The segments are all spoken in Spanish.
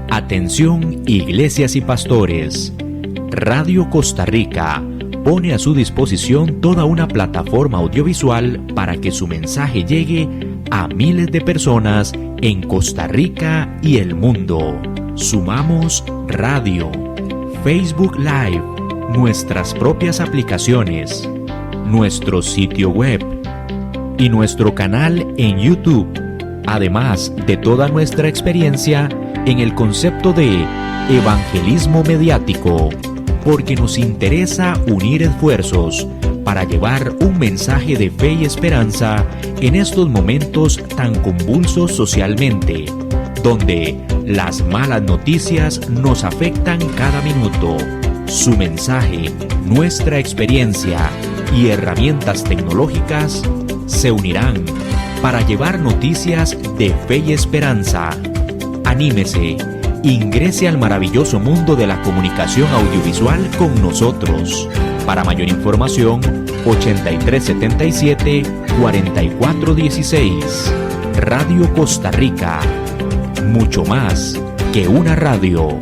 Atención, iglesias y pastores. Radio Costa Rica pone a su disposición toda una plataforma audiovisual para que su mensaje llegue a miles de personas en Costa Rica y el mundo. Sumamos radio, Facebook Live, nuestras propias aplicaciones, nuestro sitio web y nuestro canal en YouTube, además de toda nuestra experiencia en el concepto de evangelismo mediático, porque nos interesa unir esfuerzos para llevar un mensaje de fe y esperanza en estos momentos tan convulsos socialmente, donde las malas noticias nos afectan cada minuto. Su mensaje, nuestra experiencia y herramientas tecnológicas se unirán para llevar noticias de fe y esperanza. Anímese, ingrese al maravilloso mundo de la comunicación audiovisual con nosotros. Para mayor información, 8377-4416. Radio Costa Rica. Mucho más que una radio.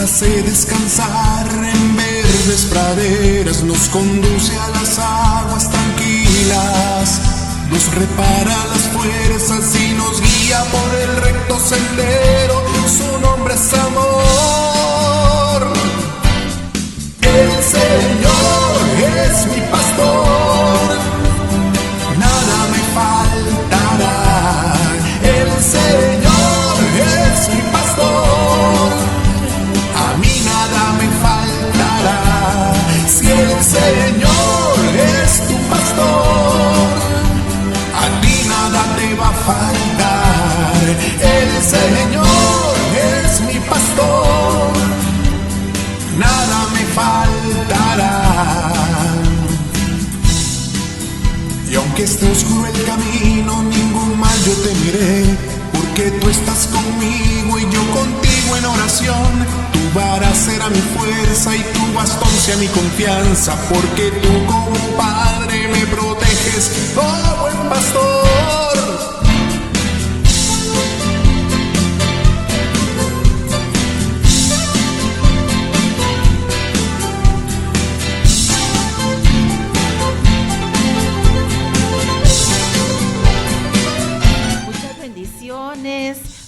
Hace descansar en verdes praderas, nos conduce a las aguas tranquilas, nos repara las fuerzas y nos guía por el recto sendero, su nombre es amor. El Señor es mi pastor, nada me faltará. El Señor es mi pastor, a mí nada me faltará. Si el Señor es tu pastor, a ti nada te va a faltar. El Señor es mi pastor, nada me faltará. Y aunque esté oscuro el camino, ningún mal yo temeré, porque tú estás conmigo y yo contigo en oración. Tu vara será mi fuerza y tu bastón sea mi confianza, porque tú como Padre me proteges, oh buen pastor.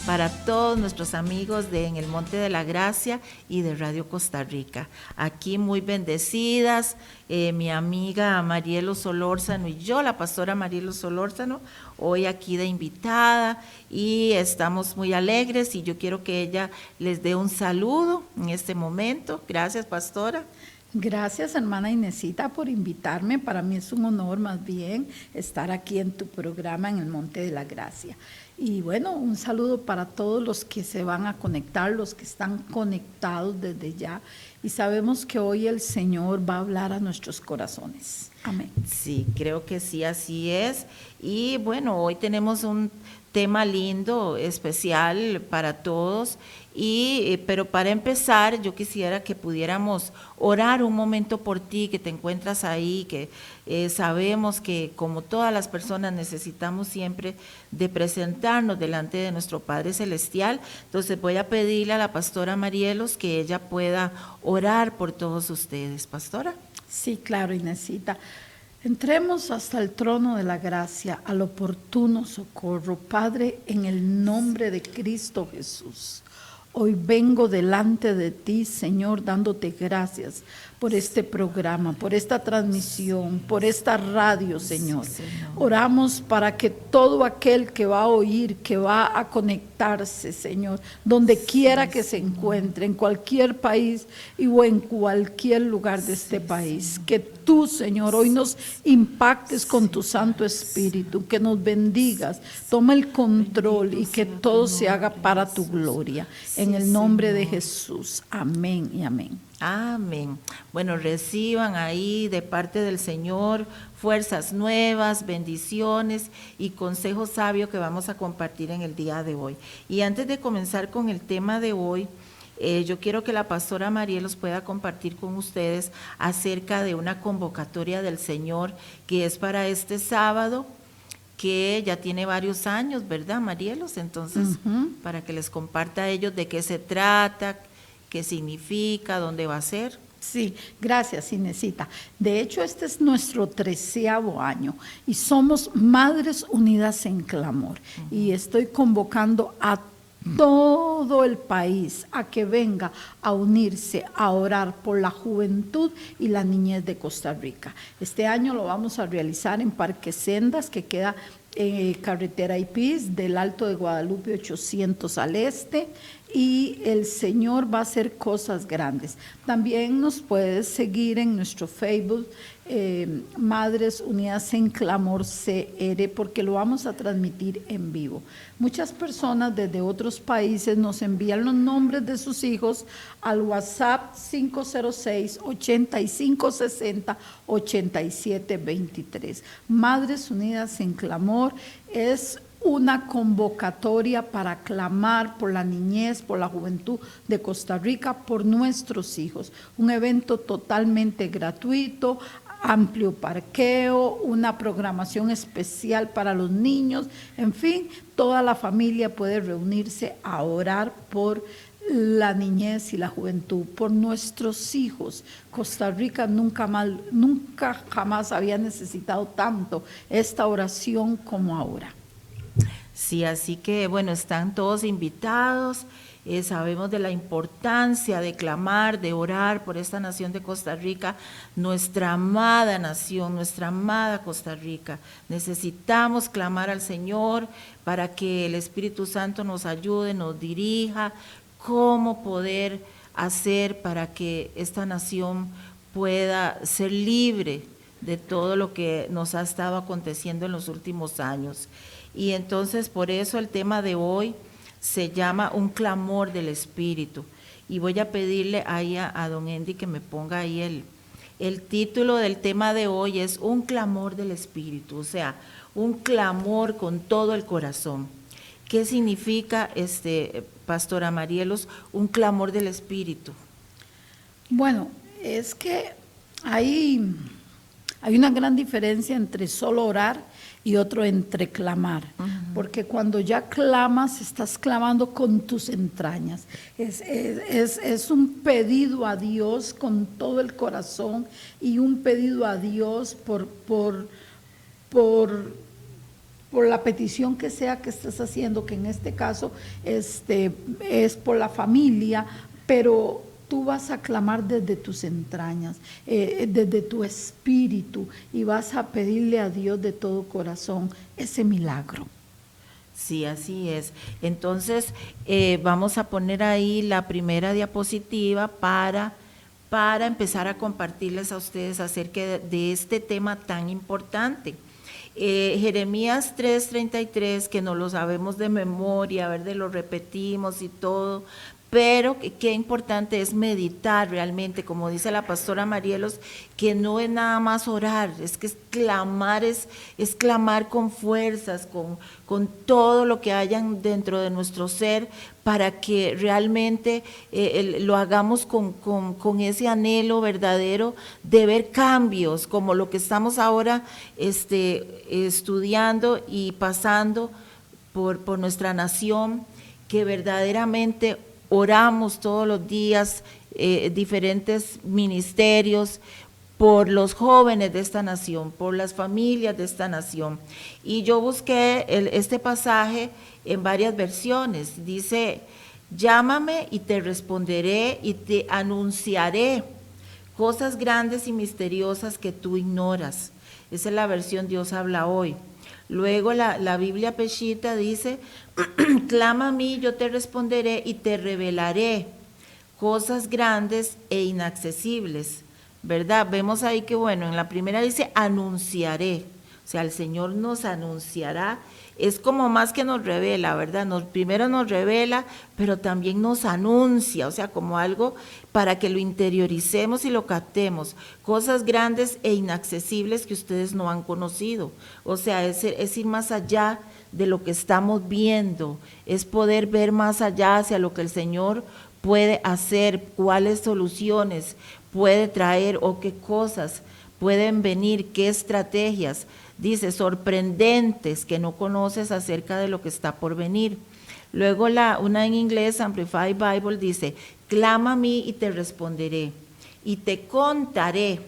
Para todos nuestros amigos de En el Monte de la Gracia y de Radio Costa Rica. Aquí muy bendecidas, mi amiga Marielo Solórzano y yo, la pastora Marielo Solórzano, hoy aquí de invitada y estamos muy alegres y yo quiero que ella les dé un saludo en este momento. Gracias, pastora. Gracias, hermana Inesita, por invitarme. Para mí es un honor más bien estar aquí en tu programa en el Monte de la Gracia. Y bueno, un saludo para todos los que se van a conectar, los que están conectados desde ya. Y sabemos que hoy el Señor va a hablar a nuestros corazones. Amén. Sí, creo que sí, así es. Y bueno, hoy tenemos un tema lindo, especial para todos. Pero para empezar, yo quisiera que pudiéramos orar un momento por ti, que te encuentras ahí, que sabemos que como todas las personas necesitamos siempre de presentarnos delante de nuestro Padre Celestial. Entonces voy a pedirle a la pastora Marielos que ella pueda orar por todos ustedes. Pastora. Sí, claro, Inesita. Entremos hasta el trono de la gracia, al oportuno socorro. Padre, en el nombre de Cristo Jesús. Hoy vengo delante de ti, Señor, dándote gracias por este programa, por esta transmisión, por esta radio, Señor. Sí, Señor. Oramos para que todo aquel que va a oír, que va a conectarse, Señor, donde quiera que se encuentre, en cualquier país o en cualquier lugar de este país, que tú, Señor, hoy nos impactes con tu Santo Espíritu, que nos bendigas, toma el control y que todo se haga para tu gloria. En el nombre de Jesús. Amén y amén. Amén. Bueno, reciban ahí de parte del Señor fuerzas nuevas, bendiciones y consejo sabio que vamos a compartir en el día de hoy. Y antes de comenzar con el tema de hoy, yo quiero que la pastora Marielos pueda compartir con ustedes acerca de una convocatoria del Señor que es para este sábado, que ya tiene varios años, ¿verdad, Marielos? Entonces, para que les comparta a ellos de qué se trata, qué significa, dónde va a ser. Sí, gracias, Inesita. De hecho, este es nuestro 13º año y somos Madres Unidas en Clamor. Y estoy convocando a todo el país a que venga a unirse, a orar por la juventud y la niñez de Costa Rica. Este año lo vamos a realizar en Parque Sendas, que queda en carretera Ipis, del Alto de Guadalupe 800 al este, y el Señor va a hacer cosas grandes. También nos puedes seguir en nuestro Facebook, Madres Unidas en Clamor CR, porque lo vamos a transmitir en vivo. Muchas personas desde otros países nos envían los nombres de sus hijos al WhatsApp 506-8560-8723. Madres Unidas en Clamor es una convocatoria para clamar por la niñez, por la juventud de Costa Rica, por nuestros hijos. Un evento totalmente gratuito, amplio parqueo, una programación especial para los niños, en fin, toda la familia puede reunirse a orar por la niñez y la juventud, por nuestros hijos. Costa Rica nunca jamás había necesitado tanto esta oración como ahora. Sí, así que bueno, están todos invitados. Sabemos de la importancia de clamar, de orar por esta nación de Costa Rica, nuestra amada nación, nuestra amada Costa Rica. Necesitamos clamar al Señor para que el Espíritu Santo nos ayude, nos dirija, cómo poder hacer para que esta nación pueda ser libre de todo lo que nos ha estado aconteciendo en los últimos años. Y entonces por eso el tema de hoy se llama Un clamor del Espíritu. Y voy a pedirle ahí a don Andy que me ponga ahí el título del tema de hoy es Un clamor del Espíritu, o sea, un clamor con todo el corazón. ¿Qué significa, Pastora Marielos, un clamor del Espíritu? Bueno, es que hay una gran diferencia entre solo orar y otro entre clamar, porque cuando ya clamas, estás clamando con tus entrañas, es un pedido a Dios con todo el corazón y un pedido a Dios por la petición que sea que estés haciendo, que en este caso es por la familia, pero tú vas a clamar desde tus entrañas, desde tu espíritu, y vas a pedirle a Dios de todo corazón ese milagro. Sí, así es. Entonces, vamos a poner ahí la primera diapositiva para empezar a compartirles a ustedes acerca de este tema tan importante. Jeremías 3:33, que no lo sabemos de memoria, lo repetimos y todo, pero qué importante es meditar realmente, como dice la pastora Marielos, que no es nada más orar, es que es clamar con fuerzas, con todo lo que hayan dentro de nuestro ser, para que realmente lo hagamos con ese anhelo verdadero de ver cambios, como lo que estamos ahora estudiando y pasando por nuestra nación, que verdaderamente oramos todos los días, diferentes ministerios, por los jóvenes de esta nación, por las familias de esta nación. Y yo busqué este pasaje en varias versiones. Dice, llámame y te responderé y te anunciaré cosas grandes y misteriosas que tú ignoras. Esa es la versión Dios habla hoy. Luego la Biblia Peshita dice, clama a mí, yo te responderé y te revelaré cosas grandes e inaccesibles, ¿verdad? Vemos ahí que, bueno, en la primera dice anunciaré, o sea, el Señor nos anunciará, es como más que nos revela, ¿verdad? Primero nos revela, pero también nos anuncia, o sea, como algo para que lo interioricemos y lo captemos, cosas grandes e inaccesibles que ustedes no han conocido, o sea, es ir más allá de lo que estamos viendo, es poder ver más allá hacia lo que el Señor puede hacer, cuáles soluciones puede traer o qué cosas pueden venir, qué estrategias, dice, sorprendentes que no conoces acerca de lo que está por venir. Luego una en inglés, Amplified Bible, dice, clama a mí y te responderé, y te contaré,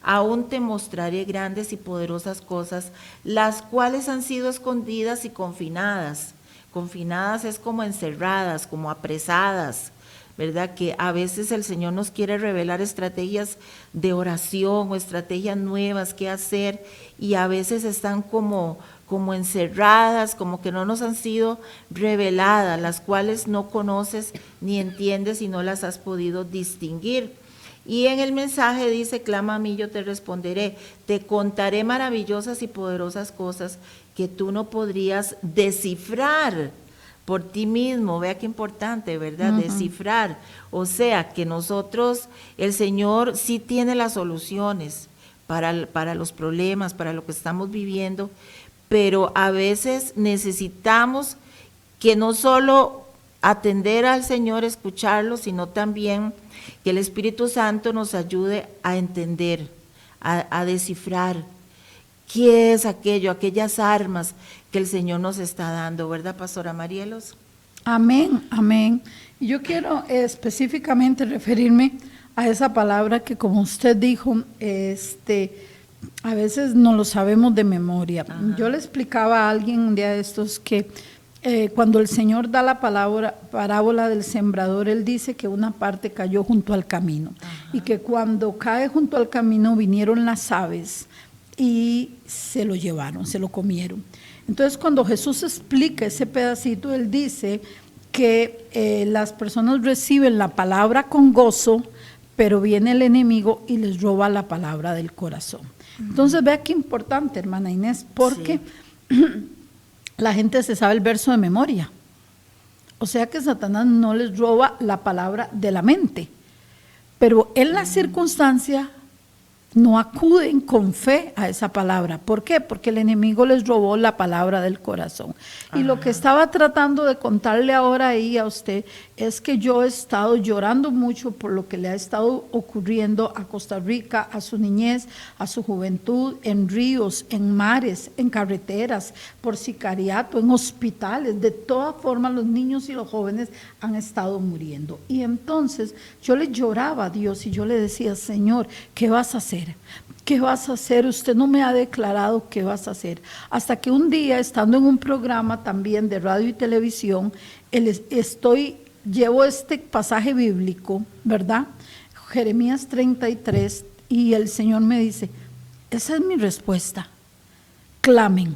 aún te mostraré grandes y poderosas cosas, las cuales han sido escondidas y confinadas. Confinadas es como encerradas, como apresadas, ¿verdad? Que a veces el Señor nos quiere revelar estrategias de oración o estrategias nuevas que hacer y a veces están como encerradas, como que no nos han sido reveladas, las cuales no conoces ni entiendes y no las has podido distinguir. Y en el mensaje dice, clama a mí, yo te responderé, te contaré maravillosas y poderosas cosas que tú no podrías descifrar por ti mismo. Vea qué importante, ¿verdad? Descifrar. O sea, que nosotros, el Señor sí tiene las soluciones para los problemas, para lo que estamos viviendo, pero a veces necesitamos que no solo atender al Señor, escucharlo, sino también que el Espíritu Santo nos ayude a entender, a descifrar qué es aquello, aquellas armas que el Señor nos está dando, ¿verdad, Pastora Marielos? Amén, amén. Y yo quiero específicamente referirme a esa palabra que, como usted dijo, a veces no lo sabemos de memoria. Ajá. Yo le explicaba a alguien un día de estos que cuando el Señor da la parábola del sembrador, Él dice que una parte cayó junto al camino. Ajá. Y que cuando cae junto al camino vinieron las aves y se lo llevaron, se lo comieron. Entonces, cuando Jesús explica ese pedacito, Él dice que las personas reciben la palabra con gozo, pero viene el enemigo y les roba la palabra del corazón. Entonces, vea qué importante, hermana Inés, porque la gente se sabe el verso de memoria. O sea que Satanás no les roba la palabra de la mente, pero en la circunstancia no acuden con fe a esa palabra. ¿Por qué? Porque el enemigo les robó la palabra del corazón. Y lo que estaba tratando de contarle ahora ahí a usted es que yo he estado llorando mucho por lo que le ha estado ocurriendo a Costa Rica, a su niñez, a su juventud, en ríos, en mares, en carreteras, por sicariato, en hospitales. De todas formas, los niños y los jóvenes han estado muriendo. Y entonces yo le lloraba a Dios y yo le decía, Señor, ¿qué vas a hacer? ¿Qué vas a hacer? Usted no me ha declarado qué vas a hacer. Hasta que un día, estando en un programa también de radio y televisión, llevo este pasaje bíblico, ¿verdad? Jeremías 33, y el Señor me dice, esa es mi respuesta, clamen,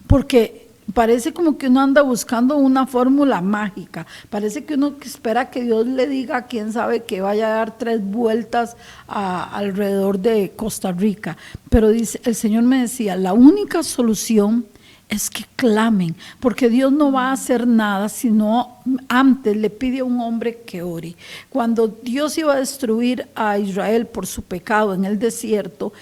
porque parece como que uno anda buscando una fórmula mágica, parece que uno espera que Dios le diga, quién sabe, que vaya a dar 3 vueltas alrededor de Costa Rica, pero dice, el Señor me decía, la única solución es que clamen, porque Dios no va a hacer nada, sino antes le pide a un hombre que ore. Cuando Dios iba a destruir a Israel por su pecado en el desierto,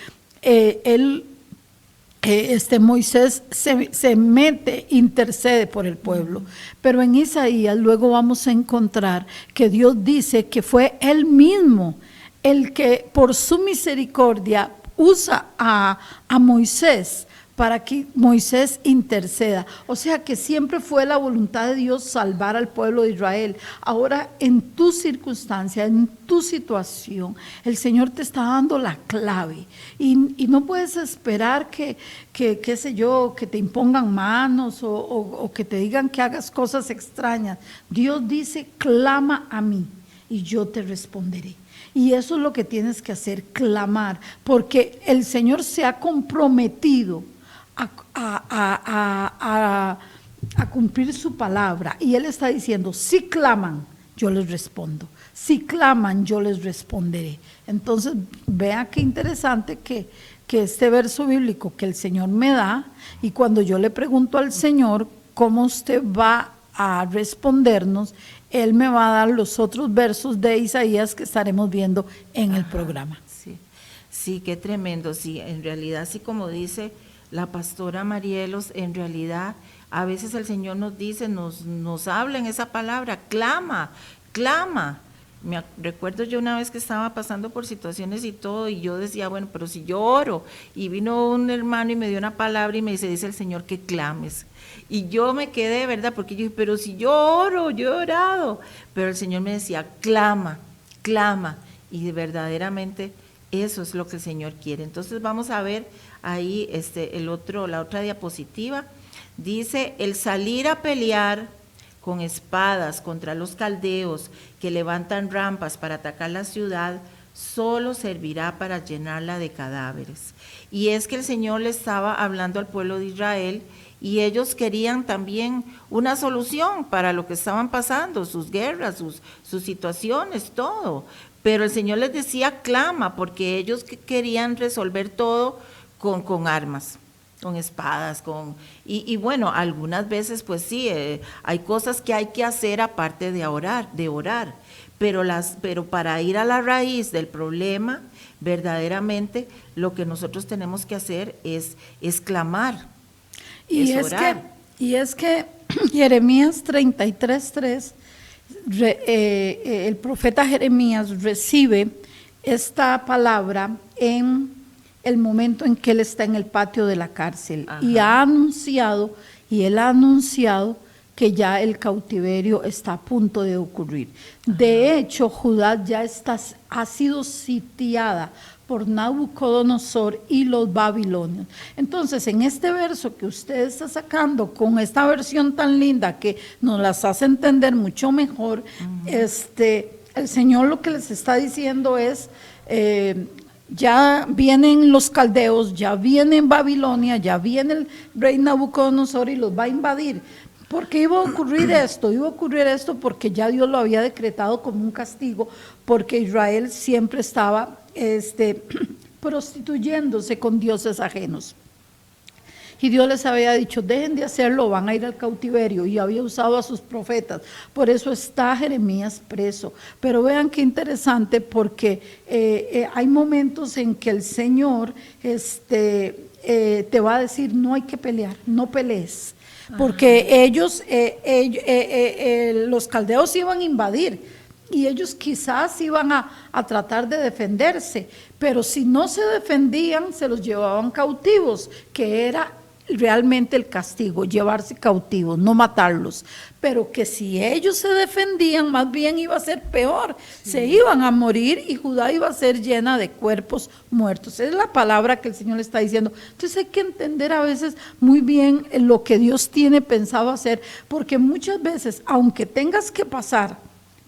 Moisés se mete, intercede por el pueblo, pero en Isaías luego vamos a encontrar que Dios dice que fue Él mismo el que por su misericordia usa a Moisés para que Moisés interceda. O sea que siempre fue la voluntad de Dios salvar al pueblo de Israel. Ahora, en tu circunstancia, en tu situación, el Señor te está dando la clave. Y no puedes esperar qué sé yo, que te impongan manos o que te digan que hagas cosas extrañas. Dios dice, clama a mí y yo te responderé. Y eso es lo que tienes que hacer, clamar, porque el Señor se ha comprometido a cumplir su palabra, y Él está diciendo, si claman, yo les respondo. Si claman, yo les responderé. Entonces, vea qué interesante que este verso bíblico que el Señor me da, y cuando yo le pregunto al Señor cómo usted va a respondernos, Él me va a dar los otros versos de Isaías que estaremos viendo en el programa. Sí, sí, qué tremendo. Sí, en realidad, así como dice la pastora Marielos, en realidad a veces el Señor nos dice, nos habla en esa palabra, clama, clama. Recuerdo yo una vez que estaba pasando por situaciones y todo, y yo decía, bueno, pero si yo oro, y vino un hermano y me dio una palabra y me dice el Señor que clames. Y yo me quedé, ¿verdad? Porque yo dije, pero si yo oro, yo he orado. Pero el Señor me decía, clama, clama. Y verdaderamente eso es lo que el Señor quiere. Entonces vamos a ver ahí la otra diapositiva. Dice, el salir a pelear con espadas contra los caldeos que levantan rampas para atacar la ciudad, solo servirá para llenarla de cadáveres. Y es que el Señor le estaba hablando al pueblo de Israel y ellos querían también una solución para lo que estaban pasando, sus guerras, sus situaciones, todo. Pero el Señor les decía, clama, porque ellos querían resolver todo con armas, con espadas, y bueno, algunas veces pues sí, hay cosas que hay que hacer aparte de orar, pero para ir a la raíz del problema, verdaderamente lo que nosotros tenemos que hacer es clamar, orar. Y es que Jeremías 33:3, el profeta Jeremías recibe esta palabra en el momento en que él está en el patio de la cárcel. Ajá. Y él ha anunciado que ya el cautiverio está a punto de ocurrir. Ajá. De hecho, Judá ya ha sido sitiada por Nabucodonosor y los babilonios. Entonces, en este verso que usted está sacando, con esta versión tan linda que nos las hace entender mucho mejor, el Señor lo que les está diciendo es, ya vienen los caldeos, ya viene Babilonia, ya viene el rey Nabucodonosor y los va a invadir. ¿Por qué iba a ocurrir esto? Iba a ocurrir esto porque ya Dios lo había decretado como un castigo, porque Israel siempre estaba prostituyéndose con dioses ajenos. Y Dios les había dicho, dejen de hacerlo, van a ir al cautiverio, y había usado a sus profetas. Por eso está Jeremías preso. Pero vean qué interesante, porque hay momentos en que el Señor te va a decir, no hay que pelear, no pelees. Porque los caldeos iban a invadir, y ellos quizás iban a tratar de defenderse, pero si no se defendían, se los llevaban cautivos, que era realmente el castigo, llevarse cautivos, no matarlos, pero que si ellos se defendían, más bien iba a ser peor, sí. Se iban a morir y Judá iba a ser llena de cuerpos muertos. Es la palabra que el Señor le está diciendo. Entonces hay que entender a veces muy bien lo que Dios tiene pensado hacer, porque muchas veces, aunque tengas que pasar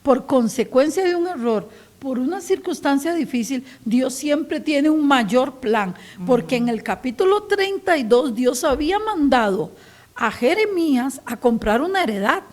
por consecuencia de un error, por una circunstancia difícil, Dios siempre tiene un mayor plan, porque en el capítulo 32 Dios había mandado a Jeremías a comprar una heredad.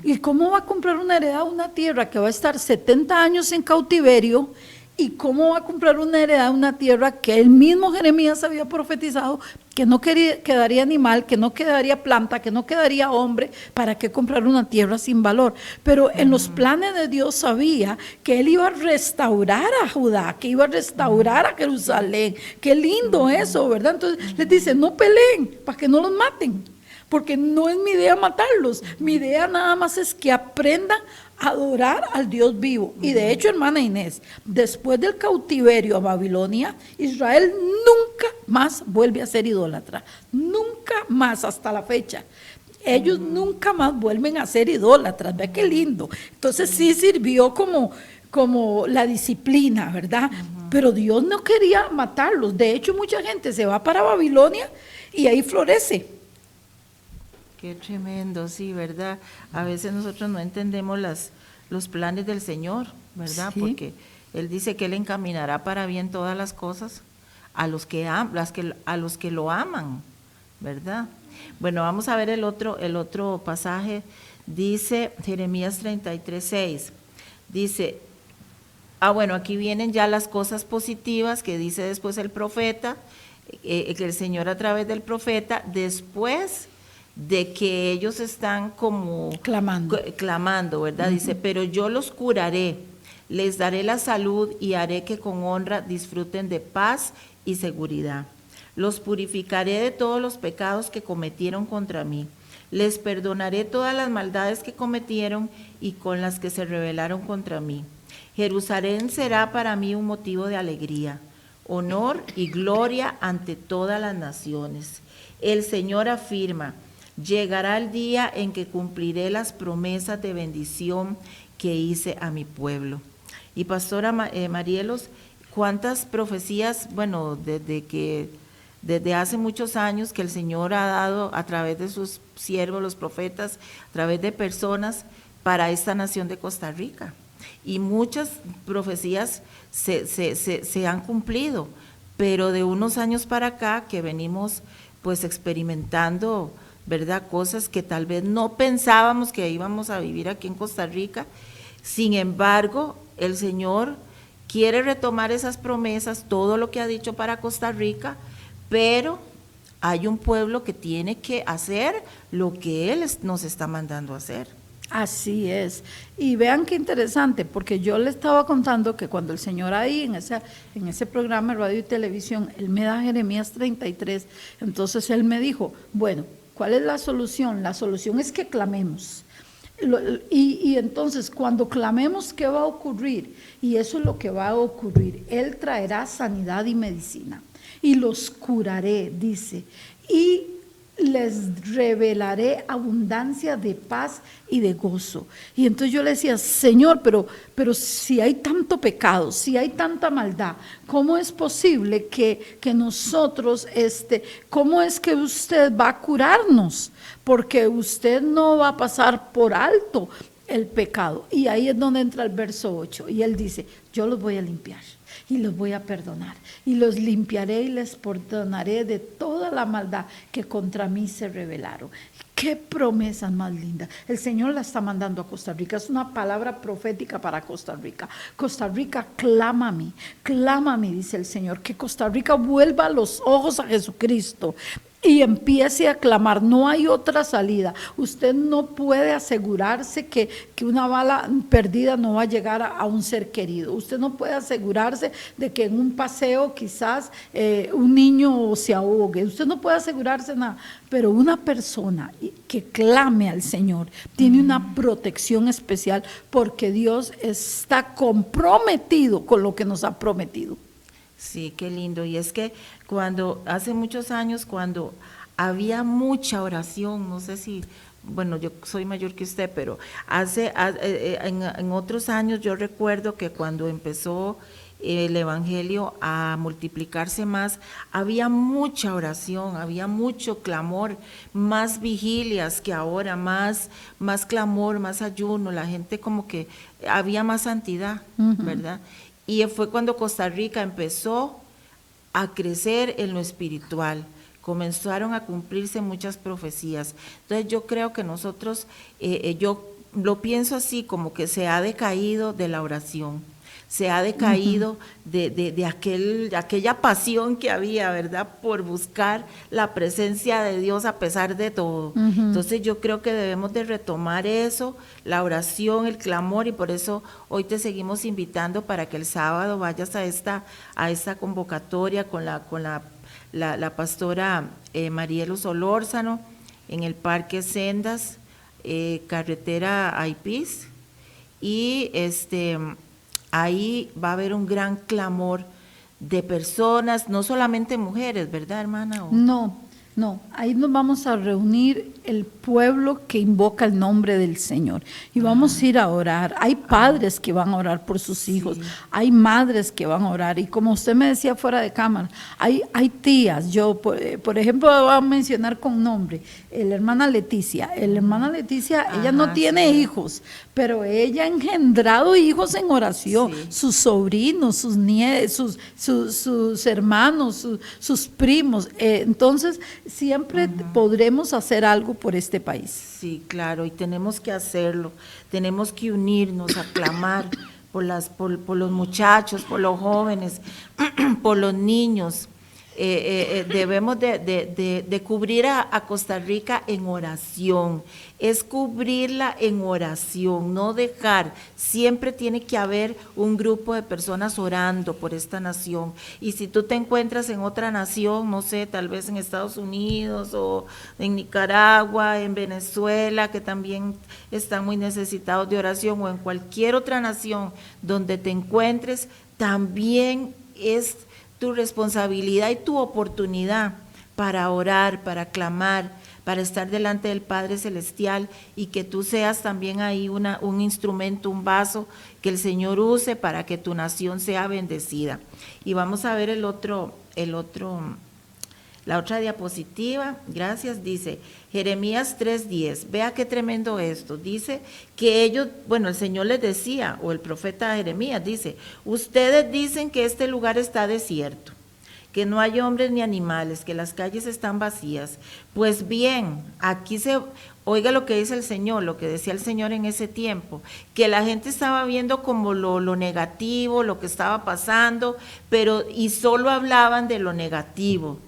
¿Y cómo va a comprar una heredad? Una tierra que va a estar 70 años en cautiverio. ¿Y cómo va a comprar una heredad, una tierra que el mismo Jeremías había profetizado que no quedaría animal, que no quedaría planta, que no quedaría hombre? ¿Para qué comprar una tierra sin valor? Pero en los planes de Dios sabía que Él iba a restaurar a Judá, que iba a restaurar a Jerusalén. Qué lindo eso, ¿verdad? Entonces les dice, no peleen para que no los maten, porque no es mi idea matarlos. Mi idea nada más es que aprendan a adorar al Dios vivo. Y de hecho, hermana Inés, después del cautiverio a Babilonia, Israel nunca más vuelve a ser idólatra. Nunca más, hasta la fecha. Ellos nunca más vuelven a ser idólatras. Ve qué lindo. Entonces sí sirvió como la disciplina, ¿verdad? Pero Dios no quería matarlos. De hecho, mucha gente se va para Babilonia y ahí florece. Qué tremendo, sí, ¿verdad? A veces nosotros no entendemos los planes del Señor, ¿verdad? Sí. Porque Él dice que Él encaminará para bien todas las cosas a los que lo aman, ¿verdad? Bueno, vamos a ver el otro pasaje. dice Jeremías 33:6, dice, bueno, aquí vienen ya las cosas positivas que dice después el profeta, que el Señor a través del profeta, después de que ellos están como clamando, ¿verdad? Dice, pero yo los curaré, les daré la salud y haré que con honra disfruten de paz y seguridad. Los purificaré de todos los pecados que cometieron contra mí. Les perdonaré todas las maldades que cometieron y con las que se rebelaron contra mí. Jerusalén será para mí un motivo de alegría, honor y gloria ante todas las naciones. El Señor afirma, llegará el día en que cumpliré las promesas de bendición que hice a mi pueblo. Y Pastora Marielos, ¿cuántas profecías, bueno, desde hace muchos años que el Señor ha dado a través de sus siervos, los profetas, a través de personas para esta nación de Costa Rica? Y muchas profecías se han cumplido, pero de unos años para acá que venimos pues experimentando, ¿verdad? Cosas que tal vez no pensábamos que íbamos a vivir aquí en Costa Rica. Sin embargo, el Señor quiere retomar esas promesas, todo lo que ha dicho para Costa Rica, pero hay un pueblo que tiene que hacer lo que Él nos está mandando a hacer. Así es. Y vean qué interesante, porque yo le estaba contando que cuando el Señor ahí en ese programa de radio y televisión, Él me da Jeremías 33, entonces Él me dijo, bueno, ¿cuál es la solución? La solución es que clamemos. Y entonces cuando clamemos, ¿qué va a ocurrir? Y eso es lo que va a ocurrir. Él traerá sanidad y medicina y los curaré, dice, y les revelaré abundancia de paz y de gozo. Y entonces yo le decía, Señor, pero si hay tanto pecado, si hay tanta maldad, ¿cómo es posible que nosotros, cómo es que usted va a curarnos? Porque usted no va a pasar por alto el pecado. Y ahí es donde entra el verso 8, y Él dice, yo los voy a limpiar y los voy a perdonar, y los limpiaré y les perdonaré de toda la maldad que contra mí se rebelaron. Qué promesas más lindas. El Señor la está mandando a Costa Rica. Es una palabra profética para Costa Rica. Costa Rica, clama a mí, dice el Señor, que Costa Rica vuelva los ojos a Jesucristo y empiece a clamar. No hay otra salida. Usted no puede asegurarse que una bala perdida no va a llegar a un ser querido. Usted no puede asegurarse de que en un paseo quizás un niño se ahogue. Usted no puede asegurarse nada. Pero una persona que clame al Señor tiene una protección especial, porque Dios está comprometido con lo que nos ha prometido. Sí, qué lindo. Y es que hace muchos años, cuando había mucha oración, no sé si, bueno, yo soy mayor que usted, pero en otros años yo recuerdo que cuando empezó el Evangelio a multiplicarse más, había mucha oración, había mucho clamor, más vigilias que ahora, más clamor, más ayuno, la gente como que había más santidad, ¿verdad? Y fue cuando Costa Rica empezó a crecer en lo espiritual, comenzaron a cumplirse muchas profecías. Entonces yo creo que nosotros, yo lo pienso así, como que se ha decaído de la oración, se ha decaído de aquella pasión que había, ¿verdad?, por buscar la presencia de Dios a pesar de todo. Entonces yo creo que debemos de retomar eso, la oración, el clamor, y por eso hoy te seguimos invitando para que el sábado vayas a esta convocatoria con la pastora Marielo Solórzano en el Parque Sendas, carretera Aipís, y ahí va a haber un gran clamor de personas, no solamente mujeres, ¿verdad, hermana? No, ahí nos vamos a reunir el pueblo que invoca el nombre del Señor y vamos a ir a orar. Hay padres que van a orar por sus hijos, hay madres que van a orar, y como usted me decía fuera de cámara, hay tías. Yo, por ejemplo, voy a mencionar con nombre, la hermana Leticia, ella no tiene hijos, pero ella ha engendrado hijos en oración, sus sobrinos, sus nietos, sus hermanos, sus primos. Entonces siempre podremos hacer algo por este este país. Sí, claro, y tenemos que hacerlo, tenemos que unirnos a clamar por los muchachos, por los jóvenes, por los niños. Debemos de cubrir a Costa Rica en oración, es cubrirla en oración, no dejar, siempre tiene que haber un grupo de personas orando por esta nación, y si tú te encuentras en otra nación, no sé, tal vez en Estados Unidos o en Nicaragua, en Venezuela, que también están muy necesitados de oración, o en cualquier otra nación donde te encuentres, también es tu responsabilidad y tu oportunidad para orar, para clamar, para estar delante del Padre Celestial, y que tú seas también ahí un instrumento, un vaso que el Señor use para que tu nación sea bendecida. Y vamos a ver la otra diapositiva, gracias, dice Jeremías 3:10, vea qué tremendo esto, dice que ellos, bueno, el Señor les decía, o el profeta Jeremías dice, ustedes dicen que este lugar está desierto, que no hay hombres ni animales, que las calles están vacías. Pues bien, oiga lo que dice el Señor, lo que decía el Señor en ese tiempo, que la gente estaba viendo como lo negativo, lo que estaba pasando, y solo hablaban de lo negativo.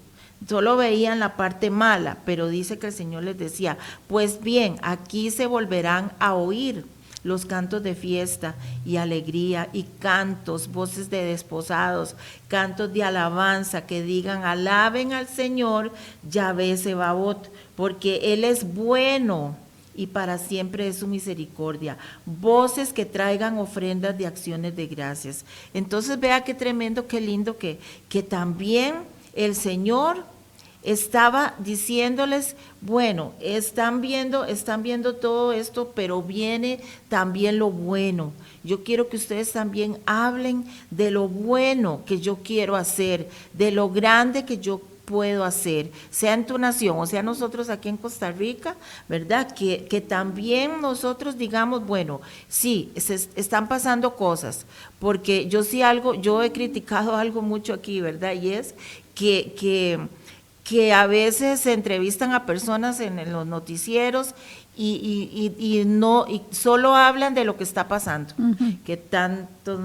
Solo veían la parte mala, pero dice que el Señor les decía, pues bien, aquí se volverán a oír los cantos de fiesta y alegría y cantos, voces de desposados, cantos de alabanza que digan, alaben al Señor, Yahvé Sebaot, porque Él es bueno y para siempre es su misericordia. Voces que traigan ofrendas de acciones de gracias. Entonces vea qué tremendo, qué lindo que también el Señor estaba diciéndoles, bueno, están viendo todo esto, pero viene también lo bueno. Yo quiero que ustedes también hablen de lo bueno que yo quiero hacer, de lo grande que yo puedo hacer, sea en tu nación o sea nosotros aquí en Costa Rica, ¿verdad? Que también nosotros digamos, bueno, sí, están pasando cosas, porque yo he criticado algo mucho aquí, ¿verdad? Y es que a veces se entrevistan a personas en los noticieros y solo hablan de lo que está pasando, que tantas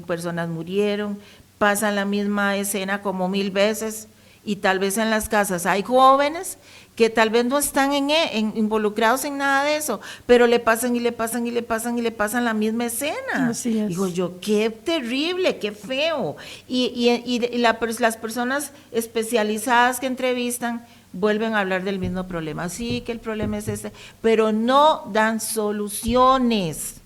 personas murieron, pasan la misma escena como 1000 veces, y tal vez en las casas hay jóvenes que tal vez no están involucrados en nada de eso, pero le pasan la misma escena. Así es. Digo yo, qué terrible, qué feo. Las personas especializadas que entrevistan vuelven a hablar del mismo problema. Sí, que el problema es este, pero no dan soluciones.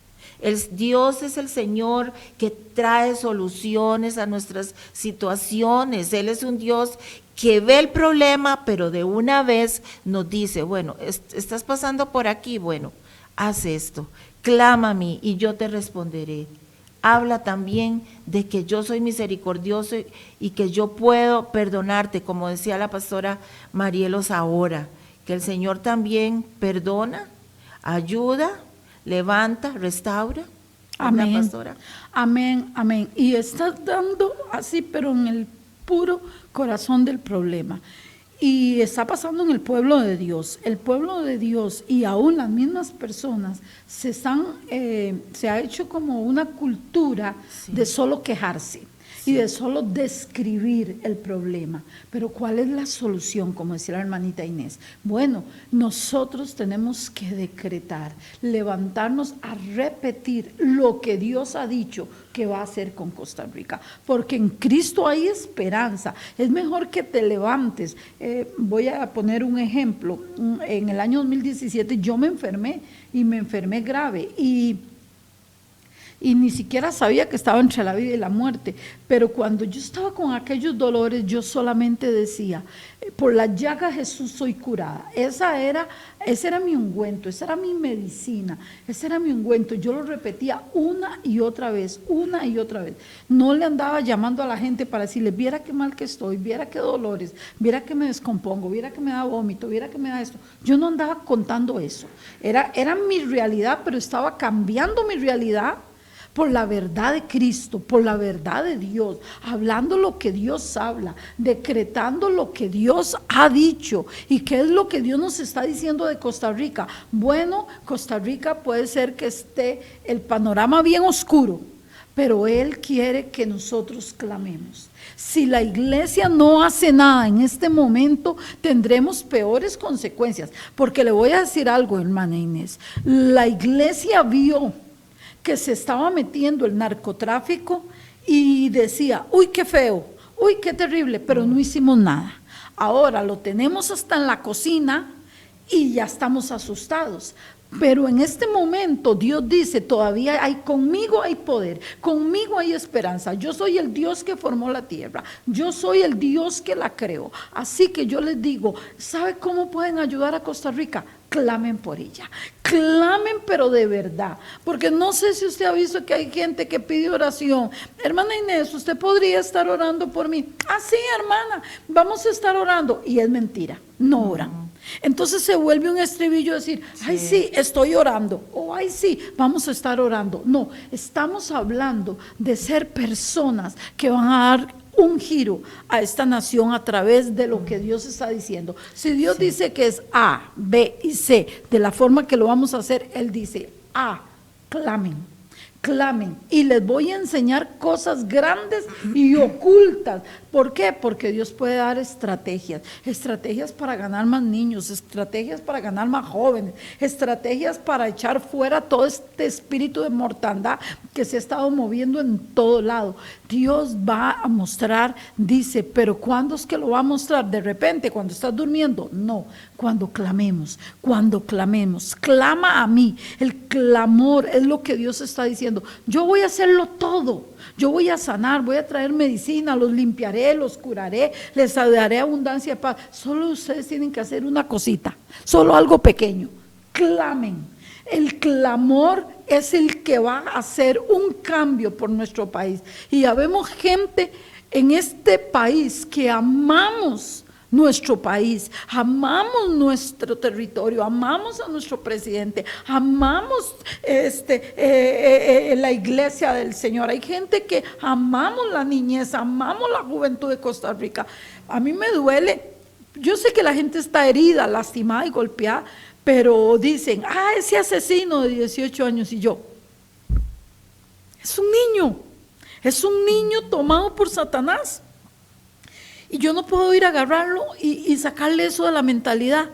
Dios es el Señor que trae soluciones a nuestras situaciones. Él es un Dios que ve el problema, pero de una vez nos dice, bueno, estás pasando por aquí, bueno, haz esto, clama a mí y yo te responderé. Habla también de que yo soy misericordioso y que yo puedo perdonarte, como decía la pastora Marielos ahora, que el Señor también perdona, ayuda, levanta, restaura. Amén. Pastora. Amén, amén. Y estás dando así, pero en el puro corazón del problema. Y está pasando en el pueblo de Dios. El pueblo de Dios y aún las mismas personas se ha hecho como una cultura de solo quejarse. Y de solo describir el problema. Pero ¿cuál es la solución? Como decía la hermanita Inés. Bueno, nosotros tenemos que decretar, levantarnos a repetir lo que Dios ha dicho que va a hacer con Costa Rica. Porque en Cristo hay esperanza. Es mejor que te levantes. Voy a poner un ejemplo. En el año 2017 yo me enfermé grave y ni siquiera sabía que estaba entre la vida y la muerte, pero cuando yo estaba con aquellos dolores, yo solamente decía, por la llaga de Jesús soy curada. Ese era mi ungüento, esa era mi medicina, ese era mi ungüento. Yo lo repetía una y otra vez. No le andaba llamando a la gente para decirle, viera qué mal que estoy, viera qué dolores, viera que me descompongo, viera que me da vómito, viera que me da esto. Yo no andaba contando eso. Era mi realidad, pero estaba cambiando mi realidad, por la verdad de Cristo, por la verdad de Dios, hablando lo que Dios habla, decretando lo que Dios ha dicho. ¿Y qué es lo que Dios nos está diciendo de Costa Rica? Bueno, Costa Rica puede ser que esté el panorama bien oscuro, pero Él quiere que nosotros clamemos. Si la iglesia no hace nada en este momento, tendremos peores consecuencias. Porque le voy a decir algo, hermana Inés. La iglesia vio que se estaba metiendo el narcotráfico y decía, uy, qué feo, uy, qué terrible, pero no hicimos nada. Ahora lo tenemos hasta en la cocina y ya estamos asustados. Pero en este momento Dios dice, todavía conmigo hay poder, conmigo hay esperanza. Yo soy el Dios que formó la tierra, yo soy el Dios que la creó. Así que yo les digo, ¿sabe cómo pueden ayudar a Costa Rica? Clamen por ella, clamen pero de verdad, porque no sé si usted ha visto que hay gente que pide oración. Hermana Inés, usted podría estar orando por mí. Ah, sí, hermana, vamos a estar orando. Y es mentira, no oran. Entonces se vuelve un estribillo decir, ay sí, estoy orando, o ay sí, vamos a estar orando. No, estamos hablando de ser personas que van a dar un giro a esta nación a través de lo que Dios está diciendo. Si Dios dice que es A, B y C, de la forma que lo vamos a hacer, Él dice, A, clamen. Clamen, y les voy a enseñar cosas grandes y ocultas. ¿Por qué? Porque Dios puede dar estrategias para ganar más niños, estrategias para ganar más jóvenes, estrategias para echar fuera todo este espíritu de mortandad que se ha estado moviendo en todo lado. Dios va a mostrar, dice, pero ¿cuándo es que lo va a mostrar? ¿De repente, cuando estás durmiendo? No, cuando clamemos, clama a mí. El clamor es lo que Dios está diciendo. Yo voy a hacerlo todo, yo voy a sanar, voy a traer medicina, los limpiaré, los curaré, les daré abundancia de paz. Solo ustedes tienen que hacer una cosita, solo algo pequeño, clamen. El clamor es el que va a hacer un cambio por nuestro país. Y ya vemos gente en este país que amamos nuestro país, amamos nuestro territorio, amamos a nuestro presidente, amamos la iglesia del Señor. Hay gente que amamos la niñez, amamos la juventud de Costa Rica. A mí me duele, yo sé que la gente está herida, lastimada y golpeada, pero dicen, ese asesino de 18 años, y yo, es un niño tomado por Satanás. Y yo no puedo ir a agarrarlo y sacarle eso de la mentalidad,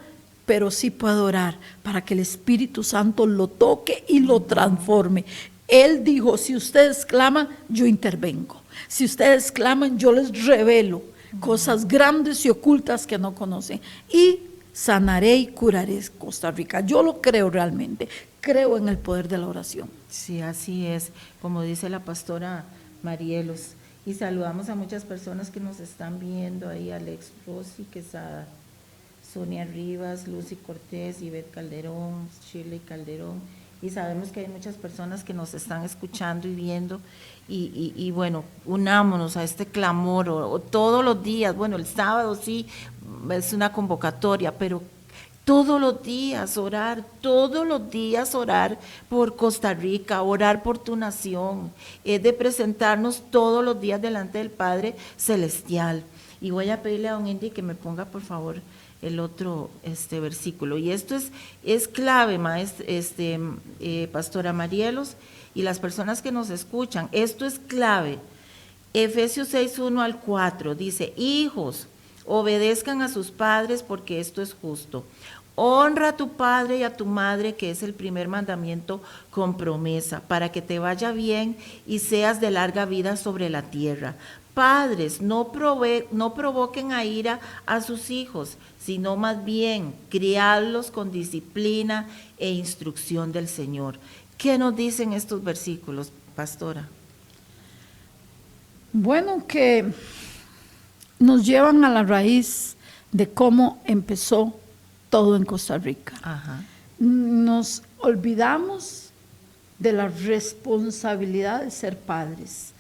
pero sí puedo orar para que el Espíritu Santo lo toque y lo transforme. Él dijo, si ustedes claman, yo intervengo. Si ustedes claman, yo les revelo cosas grandes y ocultas que no conocen. Y sanaré y curaré Costa Rica. Yo lo creo realmente, creo en el poder de la oración. Sí, así es, como dice la pastora Marielos. Y saludamos a muchas personas que nos están viendo ahí, Alex Rossi Quesada, Sonia Rivas, Lucy Cortés, Ivette Calderón, Shirley Calderón, y sabemos que hay muchas personas que nos están escuchando y viendo, y bueno, unámonos a este clamor, o todos los días, bueno, el sábado sí es una convocatoria, pero todos los días orar por Costa Rica, orar por tu nación, es de presentarnos todos los días delante del Padre Celestial. Y voy a pedirle a don Indy que me ponga por favor el otro versículo. Y esto es clave, pastora Marielos, y las personas que nos escuchan, esto es clave. Efesios 6:1-4 dice, hijos, obedezcan a sus padres porque esto es justo. Honra a tu padre y a tu madre, que es el primer mandamiento con promesa, para que te vaya bien y seas de larga vida sobre la tierra. Padres, no provoquen a ira a sus hijos, sino más bien criadlos con disciplina e instrucción del Señor. ¿Qué nos dicen estos versículos, pastora? Bueno, que nos llevan a la raíz de cómo empezó todo en Costa Rica. Ajá. Nos olvidamos de la responsabilidad de ser padres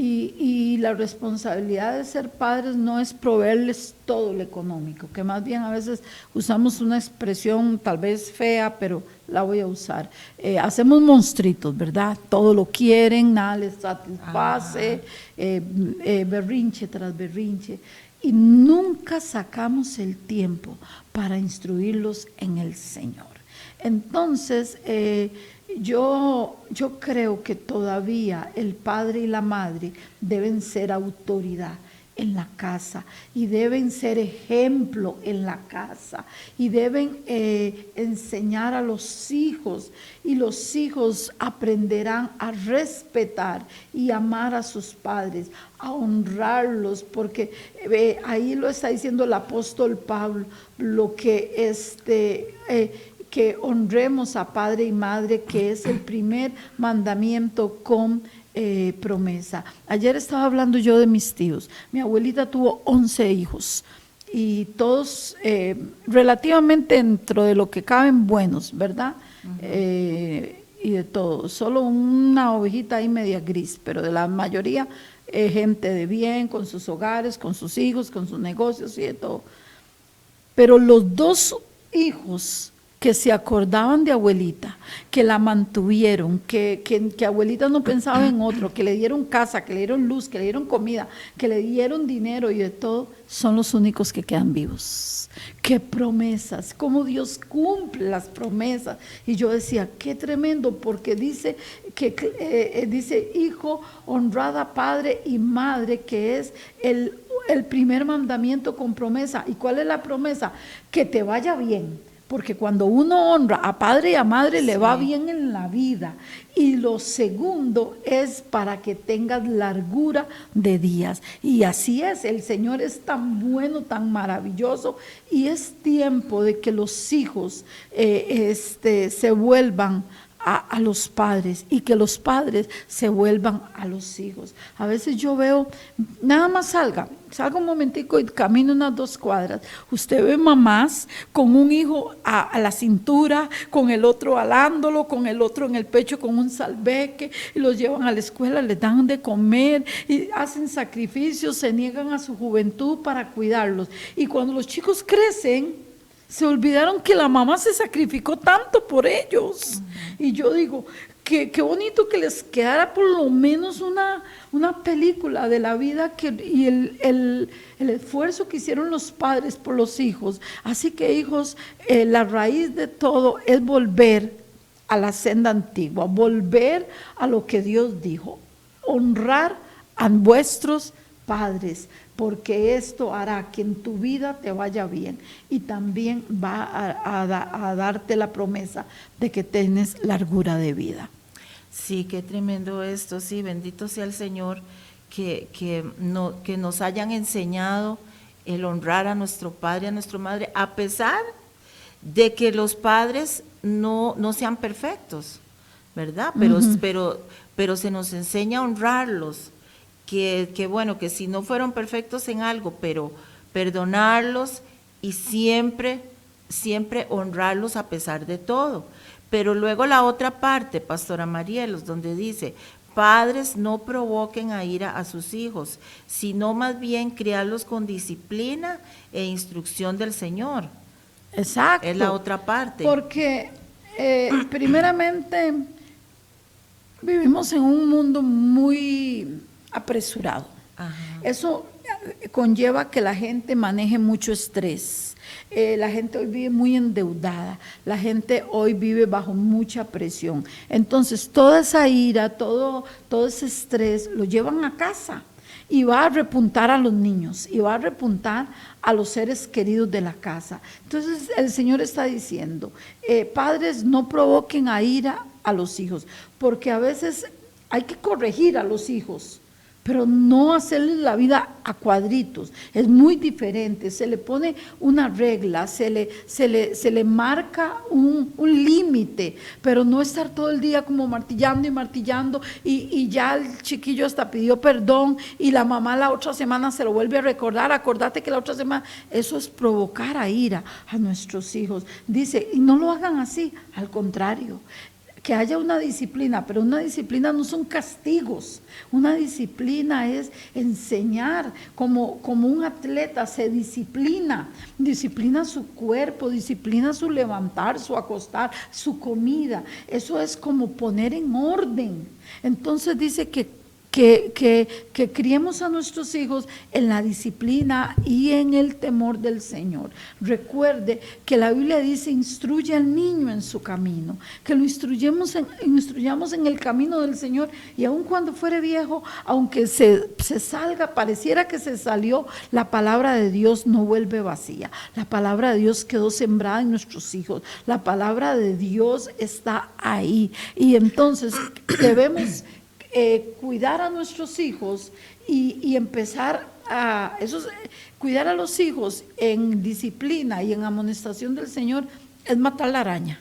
Y la responsabilidad de ser padres no es proveerles todo lo económico, que más bien a veces usamos una expresión tal vez fea, pero la voy a usar. Hacemos monstruitos, ¿verdad? Todo lo quieren, nada les satisface, berrinche tras berrinche. Y nunca sacamos el tiempo para instruirlos en el Señor. Entonces, yo creo que todavía el padre y la madre deben ser autoridad en la casa y deben ser ejemplo en la casa y deben enseñar a los hijos, y los hijos aprenderán a respetar y amar a sus padres, a honrarlos, porque ahí lo está diciendo el apóstol Pablo, lo que que honremos a padre y madre, que es el primer mandamiento con promesa. Ayer estaba hablando yo de mis tíos. Mi abuelita tuvo 11 hijos y todos relativamente dentro de lo que caben buenos, ¿verdad? Y de todo. Solo una ovejita ahí media gris, pero de la mayoría gente de bien, con sus hogares, con sus hijos, con sus negocios y de todo. Pero los 2 hijos que se acordaban de abuelita, que la mantuvieron, que abuelita no pensaba en otro, que le dieron casa, que le dieron luz, que le dieron comida, que le dieron dinero y de todo, son los únicos que quedan vivos. ¡Qué promesas! ¡Cómo Dios cumple las promesas! Y yo decía, qué tremendo, porque dice dice, hijo, honrada padre y madre, que es el primer mandamiento con promesa. ¿Y cuál es la promesa? Que te vaya bien. Porque cuando uno honra a padre y a madre, le va bien en la vida. Y lo segundo es para que tengas largura de días. Y así es, el Señor es tan bueno, tan maravilloso. Y es tiempo de que los hijos se vuelvan a los padres, y que los padres se vuelvan a los hijos. A veces yo veo, nada más salga un momentico y camino unas 2 cuadras, usted ve mamás con un hijo a la cintura, con el otro alándolo, con el otro en el pecho con un salveque, y los llevan a la escuela, les dan de comer y hacen sacrificios, se niegan a su juventud para cuidarlos, y cuando los chicos crecen se olvidaron que la mamá se sacrificó tanto por ellos. Y yo digo, qué bonito que les quedara por lo menos una película de la vida y el esfuerzo que hicieron los padres por los hijos. Así que, hijos, la raíz de todo es volver a la senda antigua, volver a lo que Dios dijo, honrar a vuestros padres, porque esto hará que en tu vida te vaya bien y también va a darte la promesa de que tienes largura de vida. Sí, qué tremendo esto, sí, bendito sea el Señor que nos hayan enseñado el honrar a nuestro padre, a nuestra madre, a pesar de que los padres no sean perfectos, ¿verdad? Pero se nos enseña a honrarlos. Que bueno, que si no fueron perfectos en algo, pero perdonarlos y siempre honrarlos a pesar de todo. Pero luego la otra parte, Pastora Marielos, donde dice, padres, no provoquen a ira a sus hijos, sino más bien criarlos con disciplina e instrucción del Señor. Exacto. Es la otra parte. Porque primeramente vivimos en un mundo muy apresurado. Ajá. Eso conlleva que la gente maneje mucho estrés. La gente hoy vive muy endeudada, la gente hoy vive bajo mucha presión. Entonces, toda esa ira, todo ese estrés lo llevan a casa y va a repuntar a los niños y va a repuntar a los seres queridos de la casa. Entonces, el Señor está diciendo, padres, no provoquen a ira a los hijos, porque a veces hay que corregir a los hijos, pero no hacerles la vida a cuadritos, es muy diferente, se le pone una regla, se le marca un límite, pero no estar todo el día como martillando y ya el chiquillo hasta pidió perdón y la mamá la otra semana se lo vuelve a recordar, acordate que la otra semana, eso es provocar a ira a nuestros hijos. Dice, y no lo hagan así, al contrario, que haya una disciplina, pero una disciplina no son castigos, una disciplina es enseñar, como un atleta se disciplina su cuerpo, disciplina su levantar, su acostar, su comida, eso es como poner en orden. Entonces dice que criemos a nuestros hijos en la disciplina y en el temor del Señor. Recuerde que la Biblia dice: instruye al niño en su camino, que lo instruyamos en el camino del Señor, y aun cuando fuere viejo, aunque se salga, pareciera que se salió, la palabra de Dios no vuelve vacía. La palabra de Dios quedó sembrada en nuestros hijos, la palabra de Dios está ahí, y entonces debemos cuidar a nuestros hijos y empezar a cuidar a los hijos en disciplina y en amonestación del Señor. Es matar la araña,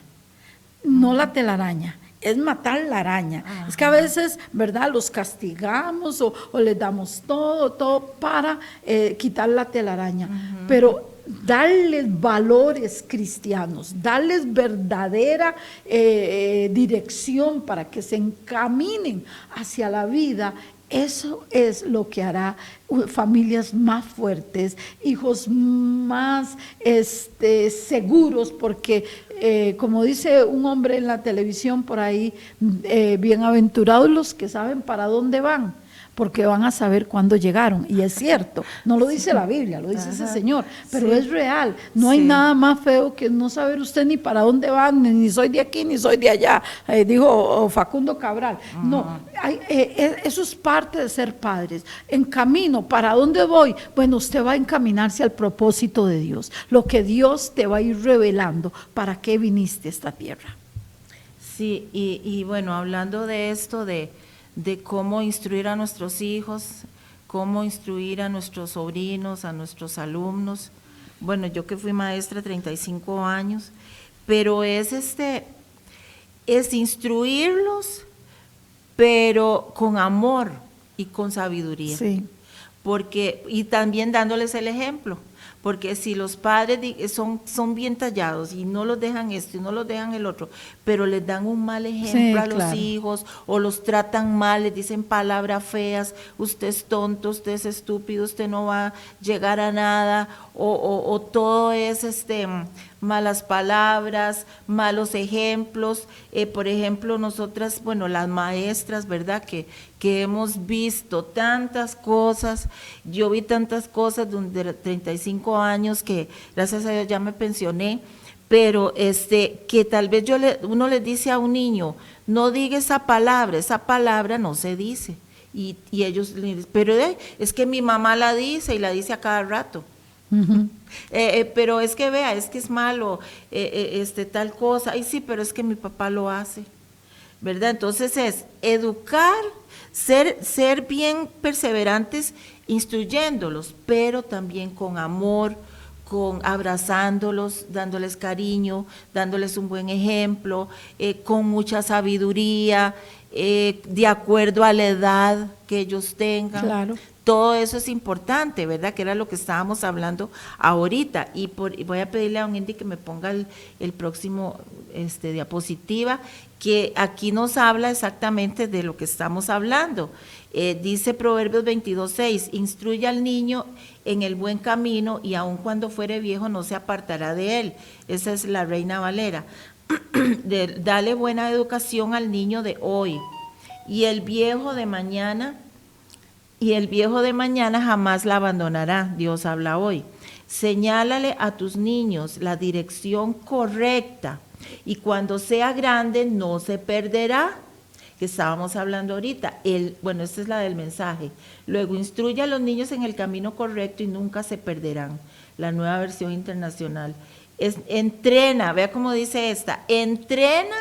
no la telaraña, es matar la araña. Es que a veces, ¿verdad?, los castigamos o les damos todo para quitar la telaraña, pero darles valores cristianos, darles verdadera dirección para que se encaminen hacia la vida. Eso es lo que hará familias más fuertes, hijos más seguros, porque como dice un hombre en la televisión por ahí, bienaventurados los que saben para dónde van, porque van a saber cuándo llegaron. Y es cierto, no lo dice la Biblia, lo dice ese Señor, pero es real. No hay nada más feo que no saber usted ni para dónde van, ni soy de aquí, ni soy de allá, dijo Facundo Cabral. No, eso es parte de ser padres. En camino, ¿para dónde voy? Bueno, usted va a encaminarse al propósito de Dios, lo que Dios te va a ir revelando, para qué viniste a esta tierra. Sí, y bueno, hablando de esto, de cómo instruir a nuestros hijos, cómo instruir a nuestros sobrinos, a nuestros alumnos. Bueno, yo que fui maestra 35 años, pero es instruirlos, pero con amor y con sabiduría. Sí. Y también dándoles el ejemplo. Porque si los padres son bien tallados y no los dejan esto y no los dejan el otro, pero les dan un mal ejemplo a los hijos, o los tratan mal, les dicen palabras feas: usted es tonto, usted es estúpido, usted no va a llegar a nada, o todo es malas palabras, malos ejemplos. Por ejemplo, nosotras, bueno, las maestras, ¿verdad?, que hemos visto tantas cosas. Yo vi tantas cosas durante 35 años que gracias a Dios ya me pensioné, pero que tal vez uno le dice a un niño: no diga esa palabra no se dice, y ellos le dicen: pero es que mi mamá la dice y la dice a cada rato. Uh-huh. Pero es que vea, es que es malo, tal cosa, y sí, pero es que mi papá lo hace, ¿verdad? Entonces es educar, ser bien perseverantes instruyéndolos, pero también con amor, abrazándolos, dándoles cariño, dándoles un buen ejemplo, con mucha sabiduría, de acuerdo a la edad que ellos tengan. Claro. Todo eso es importante, ¿verdad?, que era lo que estábamos hablando ahorita. Y voy a pedirle a don Indy que me ponga el próximo diapositiva, que aquí nos habla exactamente de lo que estamos hablando. Dice Proverbios 22:6: instruye al niño en el buen camino, y aun cuando fuere viejo no se apartará de él. Esa es la Reina Valera. Dale buena educación al niño de hoy, y el viejo de mañana jamás la abandonará. Dios habla hoy. Señálale a tus niños la dirección correcta, y cuando sea grande no se perderá, que estábamos hablando ahorita. Esta es la del mensaje. Luego, instruye a los niños en el camino correcto y nunca se perderán. La Nueva Versión Internacional. Entrena, vea cómo dice esta: entrena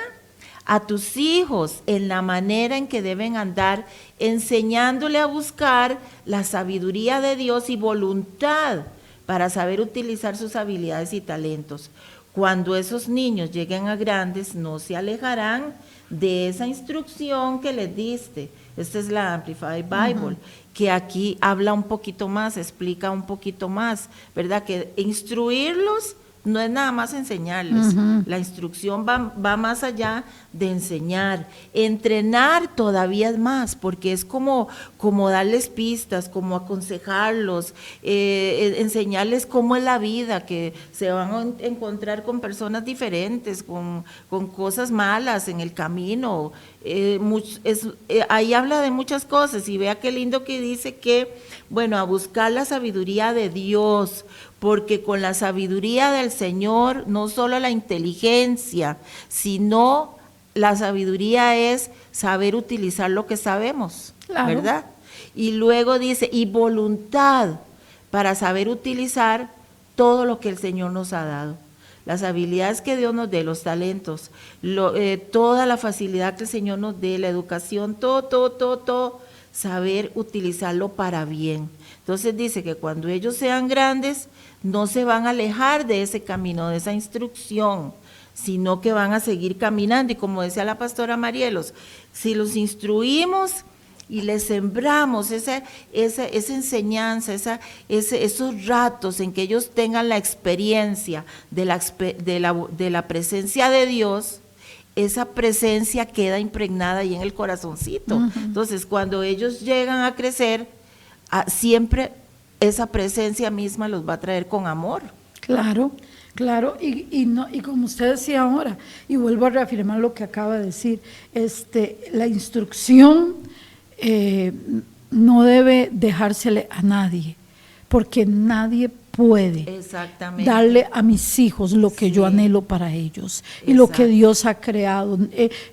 a tus hijos en la manera en que deben andar, enseñándole a buscar la sabiduría de Dios y voluntad para saber utilizar sus habilidades y talentos. Cuando esos niños lleguen a grandes, no se alejarán de esa instrucción que les diste. Esta es la Amplified Bible, que aquí habla un poquito más, explica un poquito más, ¿verdad? Que instruirlos no es nada más enseñarles, la instrucción va más allá de enseñar, entrenar todavía es más, porque es como darles pistas, como aconsejarlos, enseñarles cómo es la vida, que se van a encontrar con personas diferentes, con cosas malas en el camino. Ahí habla de muchas cosas y vea qué lindo que dice que, bueno, a buscar la sabiduría de Dios, porque con la sabiduría del Señor, no solo la inteligencia, sino la sabiduría es saber utilizar lo que sabemos, claro, ¿verdad? Y luego dice, y voluntad para saber utilizar todo lo que el Señor nos ha dado. Las habilidades que Dios nos dé, los talentos, toda la facilidad que el Señor nos dé, la educación, todo, saber utilizarlo para bien. Entonces dice que cuando ellos sean grandes, no se van a alejar de ese camino, de esa instrucción, sino que van a seguir caminando. Y como decía la pastora Marielos, si los instruimos y les sembramos esa enseñanza, esos ratos en que ellos tengan la experiencia de la presencia de Dios, esa presencia queda impregnada ahí en el corazoncito. Entonces, cuando ellos llegan a crecer, siempre esa presencia misma los va a traer con amor. Claro, y como usted decía ahora, y vuelvo a reafirmar lo que acaba de decir, la instrucción no debe dejársele a nadie, porque nadie puede darle a mis hijos lo que yo anhelo para ellos y lo que Dios ha creado.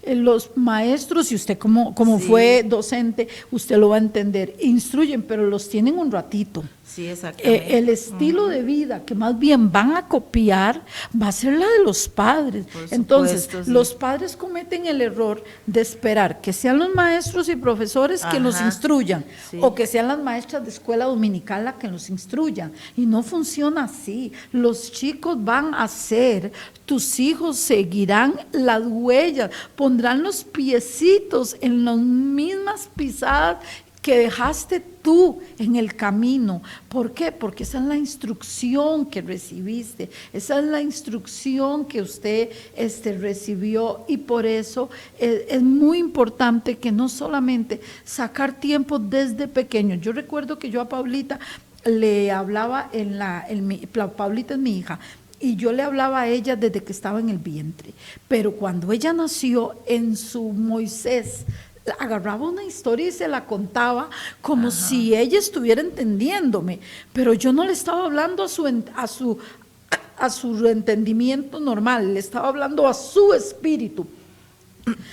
Los maestros, y usted como fue docente, usted lo va a entender, instruyen, pero los tienen un ratito. Sí, exactamente. El estilo de vida que más bien van a copiar va a ser la de los padres. Entonces, los padres cometen el error de esperar que sean los maestros y profesores que los instruyan, o que sean las maestras de escuela dominical las que los instruyan. Y no funciona así. Los chicos van a ser, tus hijos seguirán las huellas, pondrán los piecitos en las mismas pisadas que dejaste tú en el camino. ¿Por qué? Porque esa es la instrucción que recibiste, esa es la instrucción que usted recibió, y por eso es muy importante que no solamente sacar tiempo desde pequeño. Yo recuerdo que yo a Paulita le hablaba, Paulita es mi hija, y yo le hablaba a ella desde que estaba en el vientre, pero cuando ella nació, en su Moisés, agarraba una historia y se la contaba como si ella estuviera entendiéndome, pero yo no le estaba hablando a su entendimiento normal, le estaba hablando a su espíritu.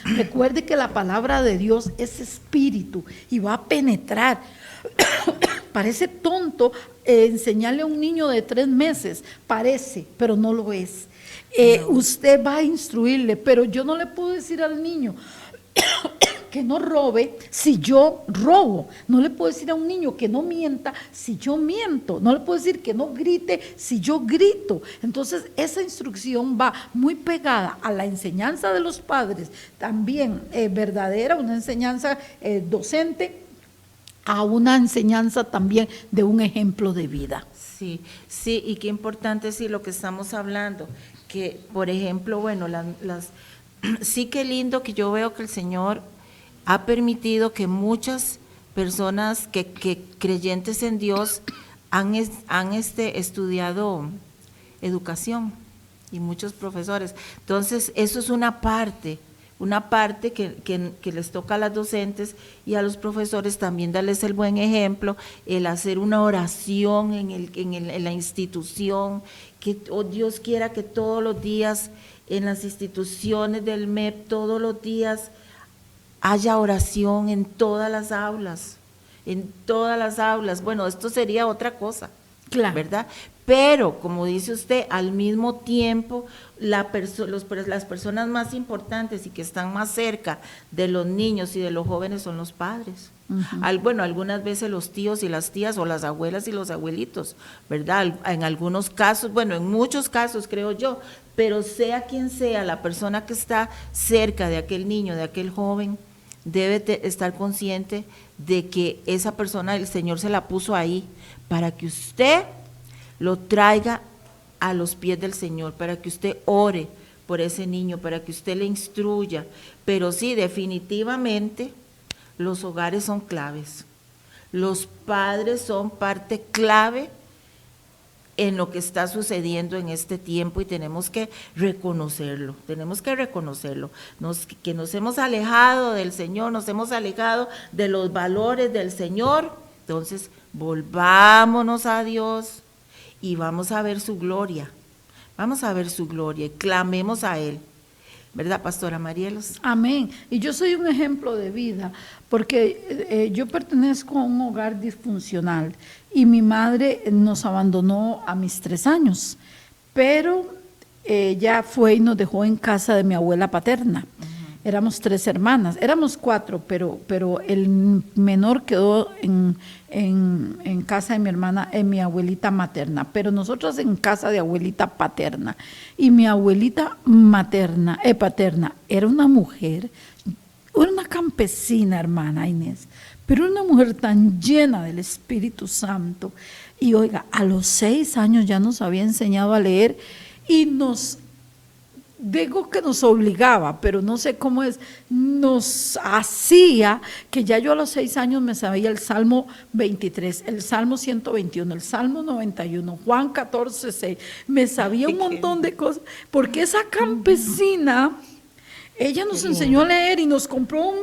Recuerde que la palabra de Dios es espíritu y va a penetrar. Parece tonto enseñarle a un niño de 3 meses, parece, pero no lo es. Usted va a instruirle, pero yo no le puedo decir al niño que no robe si yo robo. No le puedo decir a un niño que no mienta si yo miento. No le puedo decir que no grite si yo grito. Entonces, esa instrucción va muy pegada a la enseñanza de los padres, también verdadera, una enseñanza docente, a una enseñanza también de un ejemplo de vida. Sí, y qué importante es lo que estamos hablando, que por ejemplo, bueno, sí, qué lindo que yo veo que el Señor ha permitido que muchas personas que creyentes en Dios han estudiado educación, y muchos profesores. Entonces, eso es una parte que les toca a las docentes y a los profesores también darles el buen ejemplo, el hacer una oración en la institución, que Dios quiera que todos los días en las instituciones del MEP, todos los días haya oración en todas las aulas, Bueno, esto sería otra cosa, claro, ¿verdad? Pero, como dice usted, al mismo tiempo, las personas más importantes y que están más cerca de los niños y de los jóvenes son los padres. Bueno, algunas veces los tíos y las tías, o las abuelas y los abuelitos, ¿verdad? En algunos casos, bueno, en muchos casos creo yo, pero sea quien sea la persona que está cerca de aquel niño, de aquel joven, debe estar consciente de que esa persona, el Señor se la puso ahí para que usted lo traiga a los pies del Señor, para que usted ore por ese niño, para que usted le instruya. Pero sí, definitivamente los hogares son claves. Los padres son parte clave en lo que está sucediendo en este tiempo y tenemos que reconocerlo, que nos hemos alejado del Señor, nos hemos alejado de los valores del Señor. Entonces, volvámonos a Dios y vamos a ver su gloria y clamemos a Él. ¿Verdad, Pastora Marielos? Amén. Y yo soy un ejemplo de vida, porque yo pertenezco a un hogar disfuncional y mi madre nos abandonó a mis 3 años, pero ella fue y nos dejó en casa de mi abuela paterna. Éramos 3 hermanas, éramos 4, pero el menor quedó en casa de mi hermana, en mi abuelita materna, pero nosotros en casa de abuelita paterna. Y mi abuelita paterna era una mujer, era una campesina, hermana Inés, pero una mujer tan llena del Espíritu Santo. Y oiga, a los 6 años ya nos había enseñado a leer y digo que nos obligaba, pero no sé cómo es, nos hacía que ya yo a los 6 años me sabía el Salmo 23, el Salmo 121, el Salmo 91, Juan 14, 6, me sabía un montón de cosas, porque esa campesina, ella nos enseñó a leer y nos compró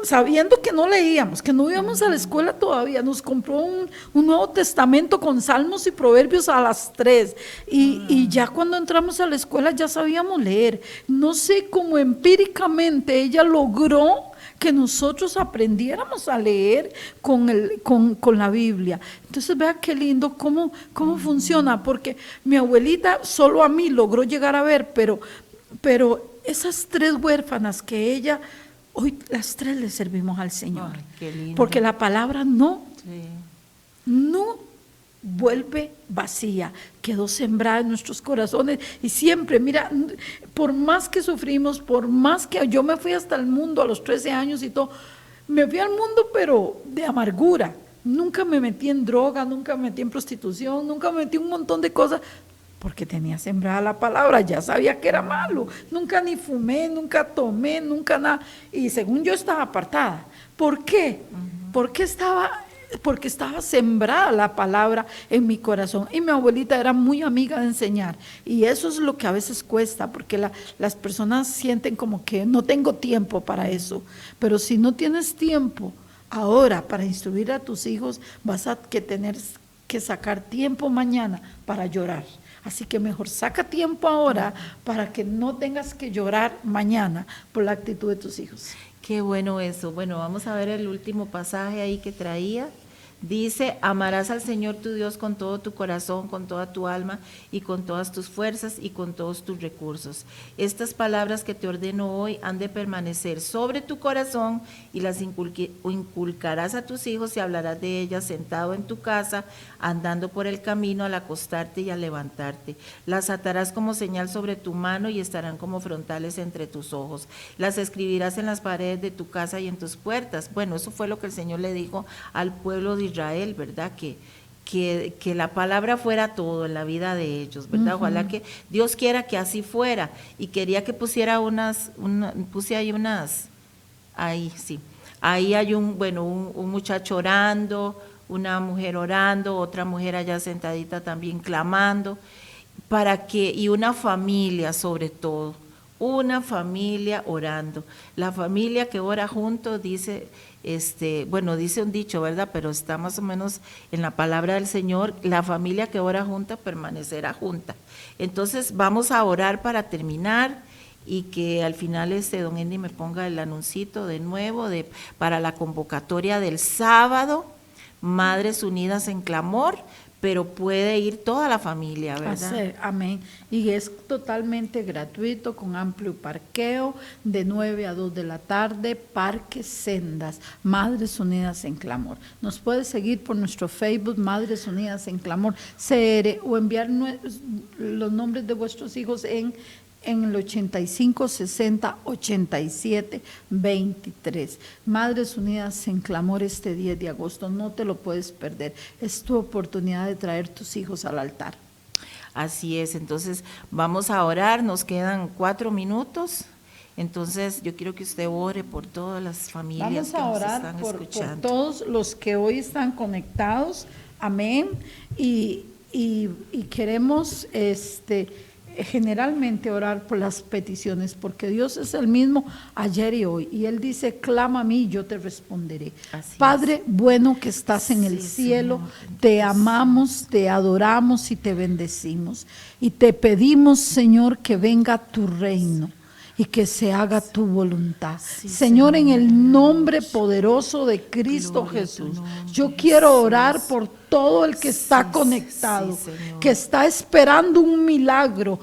sabiendo que no leíamos, que no íbamos a la escuela todavía, nos compró un Nuevo Testamento con Salmos y Proverbios a las 3 y ya cuando entramos a la escuela ya sabíamos leer. No sé cómo empíricamente ella logró que nosotros aprendiéramos a leer con la Biblia. Entonces vea qué lindo cómo funciona, porque mi abuelita solo a mí logró llegar a ver, pero esas 3 huérfanas que ella... Hoy las 3 le servimos al Señor. Ay, qué lindo. Porque la palabra no vuelve vacía, quedó sembrada en nuestros corazones y siempre, mira, por más que sufrimos, por más que yo me fui hasta el mundo a los 13 años y todo, me fui al mundo pero de amargura, nunca me metí en droga, nunca me metí en prostitución, nunca me metí en un montón de cosas, porque tenía sembrada la palabra, ya sabía que era malo, nunca ni fumé, nunca tomé, nunca nada, y según yo estaba apartada. ¿Por qué? Porque estaba sembrada la palabra en mi corazón, y mi abuelita era muy amiga de enseñar, y eso es lo que a veces cuesta, porque las personas sienten como que no tengo tiempo para eso, pero si no tienes tiempo ahora para instruir a tus hijos, vas a tener que sacar tiempo mañana para llorar. Así que mejor saca tiempo ahora para que no tengas que llorar mañana por la actitud de tus hijos. Qué bueno eso. Bueno, vamos a ver el último pasaje ahí que traía. Dice, amarás al Señor tu Dios con todo tu corazón, con toda tu alma y con todas tus fuerzas y con todos tus recursos. Estas palabras que te ordeno hoy han de permanecer sobre tu corazón y las inculcarás a tus hijos y hablarás de ellas sentado en tu casa, andando por el camino, al acostarte y al levantarte. Las atarás como señal sobre tu mano y estarán como frontales entre tus ojos. Las escribirás en las paredes de tu casa y en tus puertas. Bueno, eso fue lo que el Señor le dijo al pueblo de Israel, ¿verdad? Que la palabra fuera todo en la vida de ellos, ¿verdad? Ojalá que Dios quiera que así fuera, y quería que pusiera puse ahí ahí sí, ahí hay un muchacho orando, una mujer orando, otra mujer allá sentadita también clamando, y una familia sobre todo, una familia orando, la familia que ora juntos dice un dicho, ¿verdad? Pero está más o menos en la palabra del Señor, la familia que ora junta permanecerá junta. Entonces vamos a orar para terminar y que al final don Andy me ponga el anuncito de nuevo para la convocatoria del sábado, Madres Unidas en Clamor, pero puede ir toda la familia, ¿verdad? Amén. Y es totalmente gratuito, con amplio parqueo, de 9 a 2 de la tarde, Parque Sendas, Madres Unidas en Clamor. Nos puede seguir por nuestro Facebook, Madres Unidas en Clamor, CR, o enviar los nombres de vuestros hijos en el 85 60 87 23. Madres Unidas en Clamor este 10 de agosto, no te lo puedes perder. Es tu oportunidad de traer tus hijos al altar. Así es, entonces vamos a orar, nos quedan 4 minutos. Entonces yo quiero que usted ore por todas las familias Vamos a orar que nos están por escuchando. todos los que hoy están conectados, amén, y queremos generalmente orar por las peticiones, porque Dios es el mismo ayer y hoy, y Él dice, clama a mí y yo te responderé. Así Padre bueno que estás en el Sí, cielo, Señor, te amamos, te adoramos y te bendecimos, y te pedimos, Señor, que venga tu reino y que se haga tu voluntad. Sí, Señor, en Señor. el nombre poderoso de Cristo Gloria a tu Jesús, nombre, yo quiero orar Jesús. por todo el que está Sí, conectado, sí, Señor. que está esperando un milagro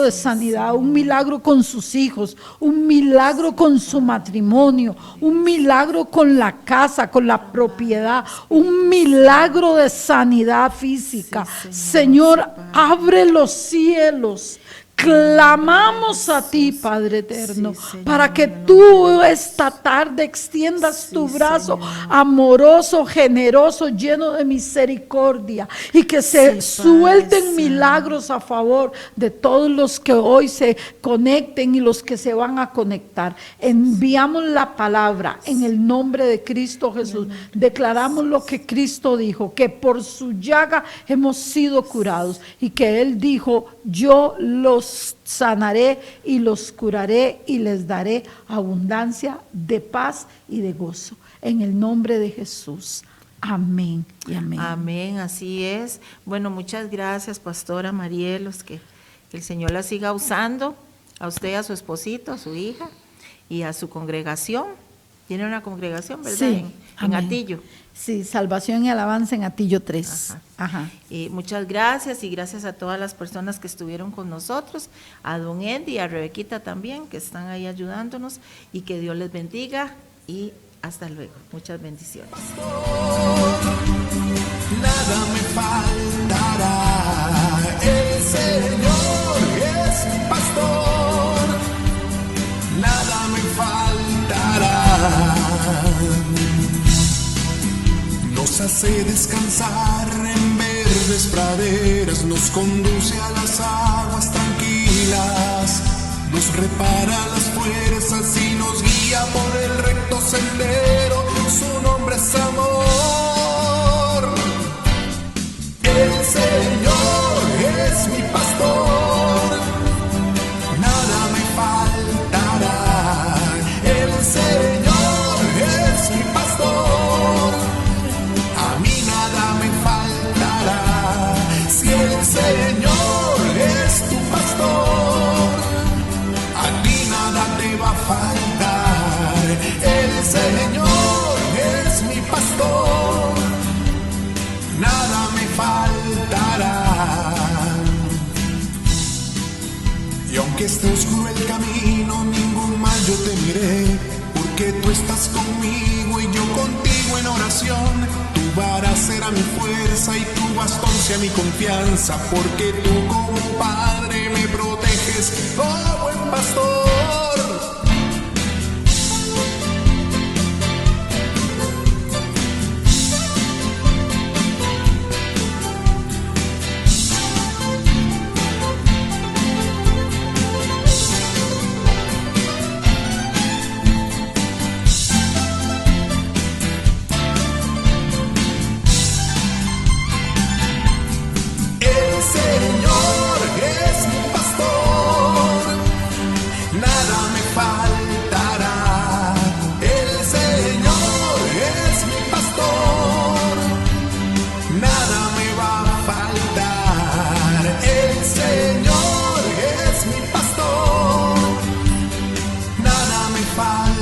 de sanidad, un milagro con sus hijos, un milagro con su matrimonio, un milagro con la casa, con la propiedad, un milagro de sanidad física. Sí, Señor, Señor, abre los cielos. Clamamos a ti, Padre eterno, Sí, Señor, para que en el tú esta tarde extiendas Sí, tu brazo Señor. amoroso, generoso, lleno de misericordia, y que se Sí, suelten Padre milagros a favor de todos los que hoy se conecten y los que se van a conectar. Enviamos la palabra en el nombre de Cristo Jesús. Declaramos lo que Cristo dijo, que por su llaga hemos sido curados, y que Él dijo, yo los sanaré y los curaré y les daré abundancia de paz y de gozo. En el nombre de Jesús. Amén y amén. Amén, así es. Bueno, muchas gracias, Pastora Marielos, que el Señor la siga usando, a usted, a su esposito, a su hija y a su congregación. Tiene una congregación, ¿verdad? Sí, en amén. Atillo. Sí, Salvación y Alabanza en Atillo 3. Ajá. Ajá. Y muchas gracias, y gracias a todas las personas que estuvieron con nosotros, a don Eddie y a Rebequita también, que están ahí ayudándonos, y que Dios les bendiga, y hasta luego. Muchas bendiciones. Nada me faltará, el Señor es mi pastor, nada me faltará. Nos hace descansar en verdes praderas, nos conduce a las aguas tranquilas, nos repara las fuerzas y nos guía por el recto sendero, su nombre es amor. El Señor es mi pastor, nada me faltará. El Señor es mi pastor, a mí nada me faltará. Si el Señor es tu pastor, a ti nada te va a faltar. El Señor es mi pastor, nada me faltará. Y aunque esté oscuro el camino, ningún mal yo temeré, porque tú estás conmigo y yo contigo en oración. Tu vara será mi fuerza y tu bastón sea mi confianza, porque tú como Padre me proteges, oh buen pastor. El Señor es mi pastor, nada me faltará. El Señor es mi pastor, nada me va a faltar. El Señor es mi pastor, nada me faltará.